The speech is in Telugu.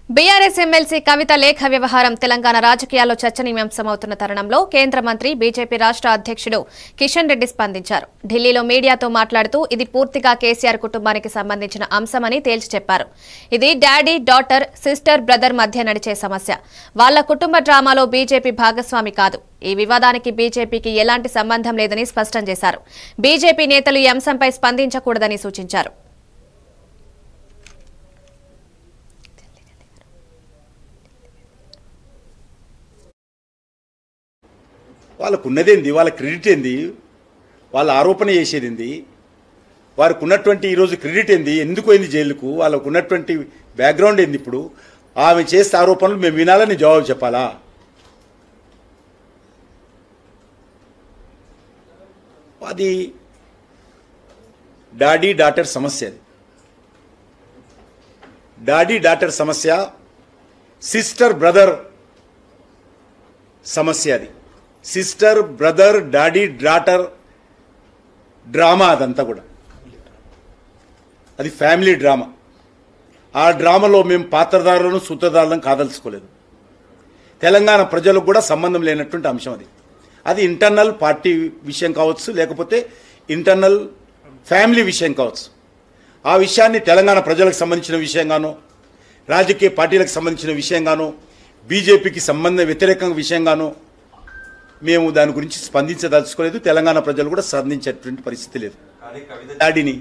బీఆర్ఎస్ ఎమ్మెల్సీ కవిత లేఖ వ్యవహారం తెలంగాణ రాజకీయాల్లో చర్చనీయాంశమవుతున్న తరుణంలో కేంద్ర మంత్రి బీజేపీ రాష్ట్ర అధ్యక్షుడు కిషన్ రెడ్డి స్పందించారు. ఢిల్లీలో మీడియాతో మాట్లాడుతూ ఇది పూర్తిగా కేసీఆర్ కుటుంబానికి సంబంధించిన అంశమని తేల్చి చెప్పారు. ఇది డాడీ, డాటర్, సిస్టర్, బ్రదర్ మధ్య నడిచే సమస్య. వాళ్ల కుటుంబ డ్రామాలో బీజేపీ భాగస్వామి కాదు. ఈ వివాదానికి బీజేపీకి ఎలాంటి సంబంధం లేదని స్పష్టం చేశారు. బీజేపీ నేతలు ఈ అంశంపై స్పందించకూడదని సూచించారు. వాళ్ళకు ఉన్నదేంది, వాళ్ళ క్రెడిట్ ఏంది, వాళ్ళ ఆరోపణ చేసేది, వారికి ఉన్నటువంటి ఈరోజు క్రెడిట్ ఏంది, ఎందుకు అయింది జైలుకు, వాళ్ళకు ఉన్నటువంటి బ్యాక్గ్రౌండ్ ఏంది. ఇప్పుడు ఆమె చేసే ఆరోపణలు మేము వినాలని జవాబు చెప్పాలా? అది డాడీ డాటర్ సమస్య. అది డాడీ డాటర్ సమస్య, సిస్టర్ బ్రదర్ సమస్య. అది sister brother daddy daughter drama. అదంతా కూడా అది ఫ్యామిలీ డ్రామా. ఆ డ్రామాలో మేము పాత్రధారులను సూత్రధారులను కాదలుచుకోలేదు. తెలంగాణ ప్రజలకు కూడా సంబంధం లేనటువంటి అంశం అది. అది ఇంటర్నల్ పార్టీ విషయం కావచ్చు, లేకపోతే ఇంటర్నల్ ఫ్యామిలీ విషయం కావచ్చు. ఆ విషయాన్ని తెలంగాణ ప్రజలకు సంబంధించిన విషయంగానో, రాజకీయ పార్టీలకు సంబంధించిన విషయంగానో, బీజేపీకి వ్యతిరేకంగా విషయంగానో మేము దాని గురించి స్పందించదలుచుకోలేదు. తెలంగాణ ప్రజలు కూడా స్పందించేటువంటి పరిస్థితి లేదు. డాడీని